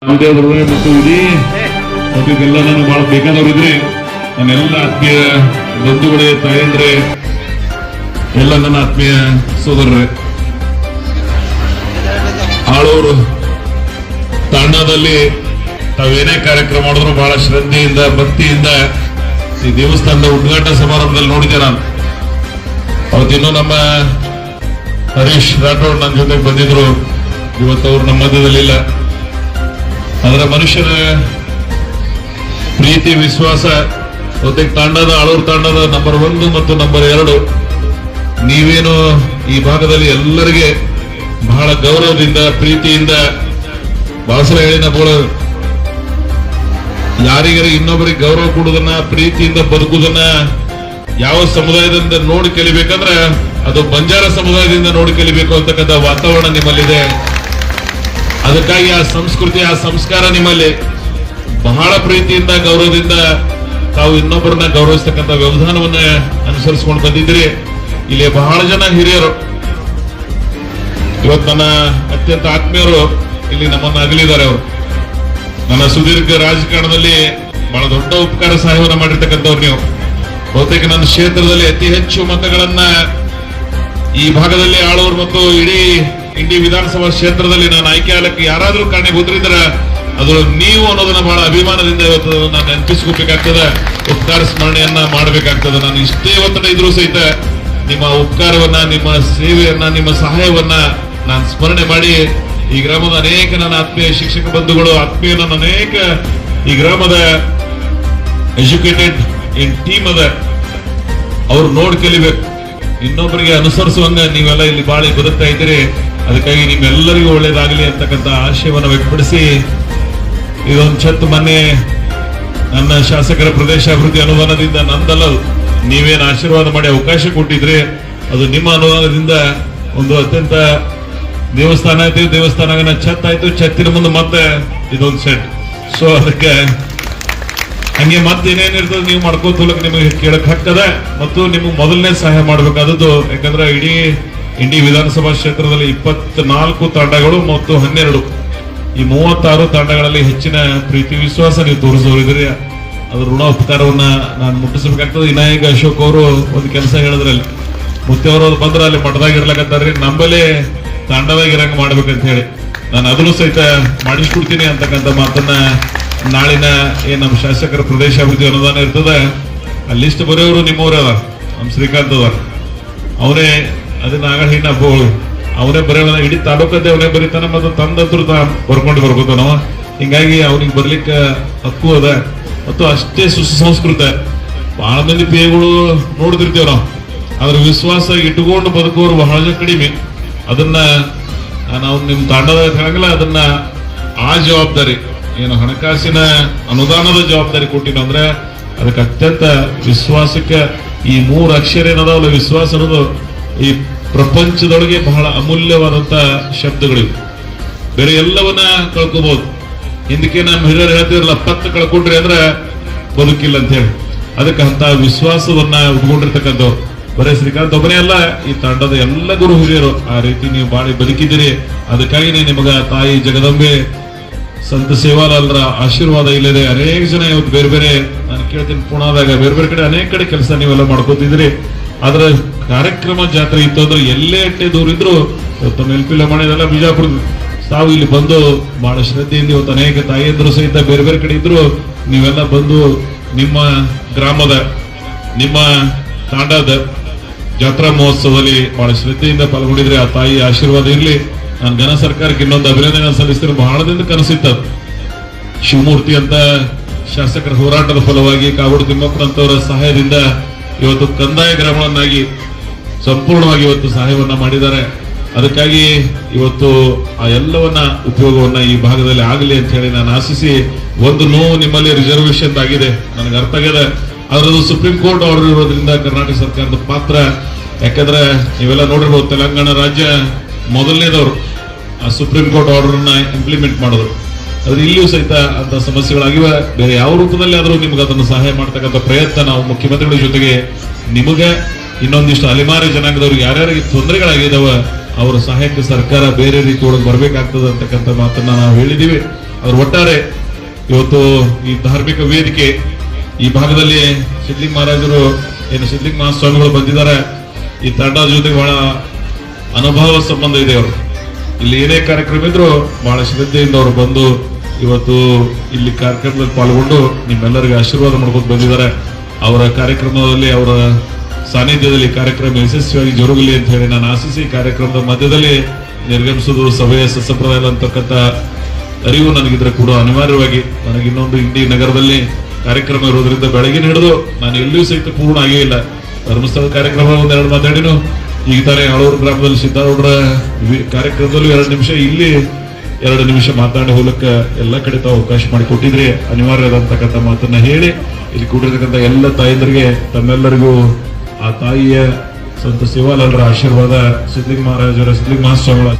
ರಾಮದೇವ್ರು ಮತ್ತು ಇಡೀ ಇದೆಲ್ಲ ನಾನು ಬಹಳ ಬೇಕಾದವರಿದ್ರೆ ನನ್ನೆಲ್ಲ ಆತ್ಮೀಯ ಬಂಧುಗಳೇ, ತಾಯಂದ್ರೆ, ಎಲ್ಲ ನನ್ನ ಆತ್ಮೀಯ ಸೋದರರೇ, ಆಳೂರು ತಾಂಡದಲ್ಲಿ ತಾವೇನೇ ಕಾರ್ಯಕ್ರಮ ಮಾಡಿದ್ರು ಬಹಳ ಶ್ರದ್ಧೆಯಿಂದ ಭಕ್ತಿಯಿಂದ ಈ ದೇವಸ್ಥಾನದ ಉದ್ಘಾಟನಾ ಸಮಾರಂಭದಲ್ಲಿ ನೋಡಿದ್ದೆ ನಾನು. ಅವತ್ತಿನ್ನೂ ನಮ್ಮ ಹರೀಶ್ ರಾಠೋಡ್ ನನ್ನ ಜೊತೆಗೆ ಬಂದಿದ್ರು. ಇವತ್ತು ಅವ್ರು ನಮ್ಮ ಮಧ್ಯದಲ್ಲಿಲ್ಲ. ಅದರ ಮನುಷ್ಯನ ಪ್ರೀತಿ ವಿಶ್ವಾಸ ಜೊತೆಗೆ ತಾಂಡದ ಆಳೂರು ತಾಂಡದ ನಂಬರ್ 1 ಮತ್ತು ನಂಬರ್ 2 ನೀವೇನು ಈ ಭಾಗದಲ್ಲಿ ಎಲ್ಲರಿಗೆ ಬಹಳ ಗೌರವದಿಂದ ಪ್ರೀತಿಯಿಂದ ಬಾಸರ ಹೇಳಿ ನಾವು ಯಾರಿಗಾರ ಇನ್ನೊಬ್ಬರಿಗೆ ಗೌರವ ಕೊಡುವುದನ್ನ ಪ್ರೀತಿಯಿಂದ ಬದುಕುವುದನ್ನ ಯಾವ ಸಮುದಾಯದಿಂದ ನೋಡಿ ಕಲಿಬೇಕಂದ್ರೆ ಅದು ಬಂಜಾರ ಸಮುದಾಯದಿಂದ ನೋಡಿ ಕಲಿಬೇಕು ಅಂತಕ್ಕಂಥ ವಾತಾವರಣ ನಿಮ್ಮಲ್ಲಿದೆ. ಅದಕ್ಕಾಗಿ ಆ ಸಂಸ್ಕೃತಿ ಆ ಸಂಸ್ಕಾರ ನಿಮ್ಮಲ್ಲಿ ಬಹಳ ಪ್ರೀತಿಯಿಂದ ಗೌರವದಿಂದ ತಾವು ಇನ್ನೊಬ್ಬರನ್ನ ಗೌರವಿಸ್ತಕ್ಕಂಥ ವ್ಯವಧಾನವನ್ನ ಅನುಸರಿಸಿಕೊಂಡು ಬಂದಿದ್ರಿ. ಇಲ್ಲಿ ಬಹಳ ಜನ ಹಿರಿಯರು ಇವತ್ತು ನನ್ನ ಅತ್ಯಂತ ಆತ್ಮೀಯರು ಇಲ್ಲಿ ನಮ್ಮನ್ನು ಅಗಲಿದ್ದಾರೆ. ಅವರು ನನ್ನ ಸುದೀರ್ಘ ರಾಜಕಾರಣದಲ್ಲಿ ಬಹಳ ದೊಡ್ಡ ಉಪಕಾರ ಸಹಾಯವನ್ನ ಮಾಡಿರ್ತಕ್ಕಂಥವ್ರು ನೀವು. ಬಹುತೇಕ ನನ್ನ ಕ್ಷೇತ್ರದಲ್ಲಿ ಅತಿ ಹೆಚ್ಚು ಮತಗಳನ್ನ ಈ ಭಾಗದಲ್ಲಿ ಆಳೂರು ಮತ್ತು ಇಡೀ ಇಂಡಿ ವಿಧಾನಸಭಾ ಕ್ಷೇತ್ರದಲ್ಲಿ ನಾನು ಆಯ್ಕೆ ಆಗಲಿಕ್ಕೆ ಯಾರಾದ್ರೂ ಕಾರಣೀಭೂತರಿದ್ರೆ ಅದು ನೀವು ಅನ್ನೋದನ್ನ ಬಹಳ ಅಭಿಮಾನದಿಂದ ಇವತ್ತು ನಾನು ನೆನಪಿಸ್ಕೋಬೇಕಾಗ್ತದೆ. ಉಪಕಾರ ಸ್ಮರಣೆಯನ್ನ ಮಾಡಬೇಕಾಗ್ತದೆ. ನಾನು ಇಷ್ಟೇ ಒತ್ತಡ ಇದ್ರೂ ಸಹಿತ ನಿಮ್ಮ ಉಪಕಾರವನ್ನ, ನಿಮ್ಮ ಸೇವೆಯನ್ನ, ನಿಮ್ಮ ಸಹಾಯವನ್ನ ನಾನು ಸ್ಮರಣೆ ಮಾಡಿ ಈ ಗ್ರಾಮದ ಅನೇಕ ನನ್ನ ಆತ್ಮೀಯ ಶಿಕ್ಷಕ ಬಂಧುಗಳು, ಆತ್ಮೀಯ ನನ್ನ ಅನೇಕ ಈ ಗ್ರಾಮದ ಎಜುಕೇಟೆಡ್ ಟೀಮ್ ಅದ, ಅವ್ರು ನೋಡಿ ಕಲಿಬೇಕು. ಇನ್ನೊಬ್ಬರಿಗೆ ಅನುಸರಿಸುವಂಗ ನೀವೆಲ್ಲ ಇಲ್ಲಿ ಬಾಳಿ ಬದುಕ್ತಾ ಇದ್ದೀರಿ. ಅದಕ್ಕಾಗಿ ನಿಮ್ಮೆಲ್ಲರಿಗೂ ಒಳ್ಳೇದಾಗಲಿ ಅಂತಕ್ಕಂಥ ಆಶಯವನ್ನು ವ್ಯಕ್ತಪಡಿಸಿ ಇದೊಂದು ಛತ್ ಮೊನ್ನೆ ನನ್ನ ಶಾಸಕರ ಪ್ರದೇಶ ಅಭಿವೃದ್ಧಿ ಅನುದಾನದಿಂದ ನಂದಲ್ಲ, ನೀವೇನು ಆಶೀರ್ವಾದ ಮಾಡಿ ಅವಕಾಶ ಕೊಟ್ಟಿದ್ರಿ ಅದು ನಿಮ್ಮ ಅನುದಾನದಿಂದ ಒಂದು ಅತ್ಯಂತ ದೇವಸ್ಥಾನ ಆಯ್ತು. ದೇವಸ್ಥಾನ ಛತ್ ಆಯ್ತು. ಛತ್ತಿನ ಮುಂದೆ ಮತ್ತೆ ಇದೊಂದು ಸೆಟ್. ಸೊ ಅದಕ್ಕೆ ಹಂಗೆ ಮತ್ತೆ ಏನೇನಿರ್ತದೆ ನೀವು ಮಾಡ್ಕೋತ ಹೋಲಕ್ ನಿಮಗೆ ಕೇಳಕ್ ಹಕ್ಕದ ಮತ್ತು ನಿಮಗೆ ಮೊದಲನೇ ಸಹಾಯ ಮಾಡ್ಬೇಕಾದದ್ದು. ಯಾಕಂದ್ರೆ ಇಡೀ ಇಂಡಿ ವಿಧಾನಸಭಾ ಕ್ಷೇತ್ರದಲ್ಲಿ 24 ತಾಂಡಗಳು ಮತ್ತು 12 ಈ 36 ತಾಂಡಗಳಲ್ಲಿ ಹೆಚ್ಚಿನ ಪ್ರೀತಿ ವಿಶ್ವಾಸ ನೀವು ತೋರಿಸೋರಿದ್ರಿ. ಅದ್ರ ಋಣ ಉಪಕಾರವನ್ನ ನಾನು ಮುಟ್ಟಿಸಬೇಕಾಗ್ತದೆ. ವಿನಾಯಕ ಅಶೋಕ್ ಅವರು ಒಂದು ಕೆಲಸ ಹೇಳಿದ್ರಲ್ಲಿ, ಮುತ್ತೆಯವರು ಬಂದ್ರೆ ಅಲ್ಲಿ ಮಠದಾಗಿರ್ಲಕತ್ತಾರ್ರಿ, ನಂಬಲ್ಲಿ ತಾಂಡವಾಗಿರಂಗ ಮಾಡ್ಬೇಕಂತ ಹೇಳಿ ನಾನು ಅದನ್ನು ಸಹಿತ ಮಾಡಿಸ್ಕೊಡ್ತೀನಿ ಅಂತಕ್ಕಂಥ ಮಾತನ್ನ ನಾಳಿನ ಏನ್ ನಮ್ಮ ಶಾಸಕರ ಪ್ರದೇಶ ಅಭಿವೃದ್ಧಿ ಅನುದಾನ ಇರ್ತದೆ ಆ ಲಿಸ್ಟ್ ಬರೆಯೋರು ನಿಮ್ಮವ್ರೆ ಅದ. ನಮ್ಮ ಶ್ರೀಕಾಂತ್ ಅದ, ಅವನೇ ಅದನ್ನ ಆಗ ಹಿನ್ನ ಅವನೇ ಬರೆಯೋಣ. ಇಡೀ ತಾಲೂಕದ್ದೇ ಅವನೇ ಬರೀತಾನ ಮತ್ತು ತಂದತ್ರ ಬರ್ಕೊಂಡು ಬರ್ಕೋತಾನವ. ಹಿಂಗಾಗಿ ಅವ್ನಿಗೆ ಬರ್ಲಿಕ್ಕೆ ಹಕ್ಕು ಅದ ಮತ್ತು ಅಷ್ಟೇ ಸುಸಂಸ್ಕೃತ. ಬಹಳ ಮಂದಿ ಪೇಗಳು ನೋಡ್ತಿರ್ತೇವ್ ನಾವು, ಅದ್ರ ವಿಶ್ವಾಸ ಇಟ್ಟುಕೊಂಡು ಬದುಕೋರು ಬಹಳ ಕಡಿಮೆ. ಅದನ್ನ ನಾವು ನಿಮ್ ತಾಂಡದ ಹೇಳಂಗಿಲ್ಲ, ಅದನ್ನ ಆ ಜವಾಬ್ದಾರಿ ಏನು ಹಣಕಾಸಿನ ಅನುದಾನದ ಜವಾಬ್ದಾರಿ ಕೊಟ್ಟಿನ ಅಂದ್ರೆ ಅದಕ್ಕೆ ಅತ್ಯಂತ ವಿಶ್ವಾಸಕ್ಕೆ ಈ 3 ಅಕ್ಷರ ಏನದಾವಲ್ಲ ವಿಶ್ವಾಸ ಅನ್ನೋದು ಈ ಪ್ರಪಂಚದೊಳಗೆ ಬಹಳ ಅಮೂಲ್ಯವಾದಂತ ಶಬ್ದಗಳಿವೆ. ಬೇರೆ ಎಲ್ಲವನ್ನ ಕಳ್ಕೋಬಹುದು. ಹಿಂದಕ್ಕೆ ನಮ್ಮ ಹಿರಿಯರು ಹೇಳ್ತಿರಲ್ಲ, 10 ಕಳ್ಕೊಂಡ್ರಿ ಅಂದ್ರೆ ಬದುಕಿಲ್ಲ ಅಂತ ಹೇಳಿ. ಅದಕ್ಕೆ ಅಂತ ವಿಶ್ವಾಸವನ್ನ ಉಟ್ಕೊಂಡಿರ್ತಕ್ಕಂಥವ್ರು ಬರೇ ಶ್ರೀಕಾಂತ್ ಒಬ್ಬನೇ ಅಲ್ಲ, ಈ ತಂಡದ ಎಲ್ಲ ಗುರು ಹಿರಿಯರು ಆ ರೀತಿ ನೀವು ಬಾಳಿ ಬದುಕಿದ್ದೀರಿ. ಅದಕ್ಕಾಗಿನೇ ನಿಮಗ ತಾಯಿ ಜಗದಂಬೆ ಸಂತ ಸೇವಾಲಾಲ್ರ ಆಶೀರ್ವಾದ ಇಲ್ಲದೆ ಅನೇಕ ಜನ ಇವತ್ತು ಬೇರೆ ಬೇರೆ ನಾನು ಕೇಳ್ತೀನಿ ಪುಣಾದಾಗ ಬೇರೆ ಬೇರೆ ಕಡೆ ಅನೇಕ ಕಡೆ ಕೆಲಸ ನೀವೆಲ್ಲ ಮಾಡ್ಕೋತಿದ್ರಿ. ಅದರ ಕಾರ್ಯಕ್ರಮ ಜಾತ್ರೆ ಇತ್ತು ಅಂದ್ರೆ ಎಲ್ಲೇ ಅಟ್ಟೆ ದೂರ ಇದ್ರು ಇವತ್ತು ನೆಲ್ಪಿಲ್ಲ ಮಾಡಿದೆಲ್ಲ ಬಿಜಾಪುರ ತಾವು ಇಲ್ಲಿ ಬಂದು ಬಹಳ ಶ್ರದ್ಧೆಯಿಂದ ಇವತ್ತು ಅನೇಕ ತಾಯಿಯಂದ್ರು ಸಹಿತ ಬೇರೆ ಬೇರೆ ಕಡೆ ಇದ್ರು ನೀವೆಲ್ಲ ಬಂದು ನಿಮ್ಮ ಗ್ರಾಮದ ನಿಮ್ಮ ತಾಂಡದ ಜಾತ್ರಾ ಮಹೋತ್ಸವದಲ್ಲಿ ಬಹಳ ಶ್ರದ್ಧೆಯಿಂದ ಪಾಲ್ಗೊಂಡಿದ್ರೆ ಆ ತಾಯಿ ಆಶೀರ್ವಾದ ಇರ್ಲಿ. ನಾನು ಘನ ಸರ್ಕಾರಕ್ಕೆ ಇನ್ನೊಂದು ಅಭಿನಂದನೆ ಸಲ್ಲಿಸ್ತೀನಿ. ಬಹಳ ದಿನ ಕನಸಿತ್ತ ಶಿವಮೂರ್ತಿ ಅಂತ ಶಾಸಕರ ಹೋರಾಟದ ಫಲವಾಗಿ ಕಾಗೋಡು ತಿಮ್ಮಪ್ಪನಂತವರ ಸಹಾಯದಿಂದ ಇವತ್ತು ಕಂದಾಯ ಗ್ರಾಮವನ್ನಾಗಿ ಸಂಪೂರ್ಣವಾಗಿ ಇವತ್ತು ಸಹಾಯವನ್ನ ಮಾಡಿದ್ದಾರೆ. ಅದಕ್ಕಾಗಿ ಇವತ್ತು ಆ ಎಲ್ಲವನ್ನ ಉಪಯೋಗವನ್ನ ಈ ಭಾಗದಲ್ಲಿ ಆಗಲಿ ಅಂತ ಹೇಳಿ ನಾನು ಆಶಿಸಿ, ಒಂದು ನೋವು ನಿಮ್ಮಲ್ಲಿ ರಿಸರ್ವೇಶನ್ ಆಗಿದೆ ನನಗೆ ಅರ್ಥ ಆಗಿದೆ. ಅದರದ್ದು ಸುಪ್ರೀಂ ಕೋರ್ಟ್ ಆರ್ಡರ್ ಇರೋದ್ರಿಂದ ಕರ್ನಾಟಕ ಸರ್ಕಾರದ ಪಾತ್ರ. ಯಾಕಂದ್ರೆ ನೀವೆಲ್ಲ ನೋಡಿರ್ಬೋದು, ತೆಲಂಗಾಣ ರಾಜ್ಯ ಮೊದಲನೇದವರು ಆ ಸುಪ್ರೀಂ ಕೋರ್ಟ್ ಆರ್ಡರ್ನ ಇಂಪ್ಲಿಮೆಂಟ್ ಮಾಡಿದ್ರು. ಆದ್ರೆ ಇಲ್ಲಿಯೂ ಸಹಿತ ಅಂತ ಸಮಸ್ಯೆಗಳಾಗಿವೆ. ಬೇರೆ ಯಾವ ರೂಪದಲ್ಲಿ ಆದರೂ ನಿಮ್ಗೆ ಅದನ್ನು ಸಹಾಯ ಮಾಡ್ತಕ್ಕಂಥ ಪ್ರಯತ್ನ ನಾವು ಮುಖ್ಯಮಂತ್ರಿಗಳ ಜೊತೆಗೆ ನಿಮಗೆ ಇನ್ನೊಂದಿಷ್ಟು ಅಲೆಮಾರಿ ಜನಾಂಗದವ್ರಿಗೆ ಯಾರ್ಯಾರಿಗೆ ತೊಂದರೆಗಳಾಗಿದ್ದಾವ ಅವರ ಸಹಾಯಕ್ಕೆ ಸರ್ಕಾರ ಬೇರೆ ರೀತಿ ಒಳಗೆ ಬರ್ಬೇಕಾಗ್ತದೆ ಅಂತಕ್ಕಂಥ ಮಾತನ್ನ ನಾವು ಹೇಳಿದೀವಿ. ಅವ್ರು ಒಟ್ಟಾರೆ ಇವತ್ತು ಈ ಧಾರ್ಮಿಕ ವೇದಿಕೆ ಈ ಭಾಗದಲ್ಲಿ ಸಿದ್ಲಿಂಗ ಮಹಾರಾಜರು ಏನು ಸಿದ್ಲಿಂಗ ಮಹಾಸ್ವಾಮಿಗಳು ಬಂದಿದ್ದಾರೆ. ಈ ತಂಡದ ಜೊತೆ ಬಹಳ ಅನುಭವ ಸಂಬಂಧ ಇದೆ. ಅವರು ಇಲ್ಲಿ ಏನೇ ಕಾರ್ಯಕ್ರಮ ಇದ್ರು ಬಹಳ ಶ್ರದ್ಧೆಯಿಂದ ಅವರು ಬಂದು ಇವತ್ತು ಇಲ್ಲಿ ಕಾರ್ಯಕ್ರಮದಲ್ಲಿ ಪಾಲ್ಗೊಂಡು ನಿಮ್ಮೆಲ್ಲರಿಗೂ ಆಶೀರ್ವಾದ ಮಾಡ್ಕೊಂಡು ಬಂದಿದ್ದಾರೆ. ಅವರ ಕಾರ್ಯಕ್ರಮದಲ್ಲಿ ಅವರ ಸಾನ್ನಿಧ್ಯದಲ್ಲಿ ಕಾರ್ಯಕ್ರಮ ಯಶಸ್ವಿಯಾಗಿ ಜರುಗಲಿ ಅಂತ ಹೇಳಿ ನಾನು ಆಶಿಸಿ ಕಾರ್ಯಕ್ರಮದ ಮಧ್ಯದಲ್ಲಿ ನಿರ್ಗಮಿಸುವುದು ಸಭೆಯ ಸಂಪ್ರದಾಯ ಅಂತಕ್ಕಂಥ ಅರಿವು ನನಗಿದ್ರೆ ಕೂಡ ಅನಿವಾರ್ಯವಾಗಿ ನನಗೆ ಇನ್ನೊಂದು ಇಂಡಿ ನಗರದಲ್ಲಿ ಕಾರ್ಯಕ್ರಮ ಇರೋದ್ರಿಂದ ಬೆಳಗಿನ ಹಿಡಿದು ನಾನು ಎಲ್ಲಿಯೂ ಸಹಿತ ಪೂರ್ಣ ಆಗೇ ಇಲ್ಲ. ಧರ್ಮಸ್ಥಳದ ಕಾರ್ಯಕ್ರಮ ಒಂದೆರಡು ಮಾತಾಡಿನು. ಈಗ ತಾನೇ ಆಳೂರು ಗ್ರಾಮದಲ್ಲಿ ಸಿದ್ದಾರೂಢರ ಕಾರ್ಯಕ್ರಮದಲ್ಲೂ 2 ನಿಮಿಷ, ಇಲ್ಲಿ 2 ನಿಮಿಷ ಮಾತಾಡಿ ಹೋಲಕ್ಕೆ ಎಲ್ಲ ಕಡೆ ತಾವು ಅವಕಾಶ ಮಾಡಿಕೊಟ್ಟಿದ್ರೆ ಅನಿವಾರ್ಯದಂತಕ್ಕಂಥ ಮಾತನ್ನ ಹೇಳಿ ಇಲ್ಲಿ ಕೂಡಿರ್ತಕ್ಕಂಥ ಎಲ್ಲ ತಾಯಂದರಿಗೆ ತಮ್ಮೆಲ್ಲರಿಗೂ ಆ ತಾಯಿಯ ಸಂತ ಶಿವಾಲಾಲರ ಆಶೀರ್ವಾದ, ಸಿದ್ಲಿಂಗ ಮಹಾರಾಜರ ಸಿದ್ಲಿಂಗ ಮಹಾಸ್ವಾಮಿಗಳ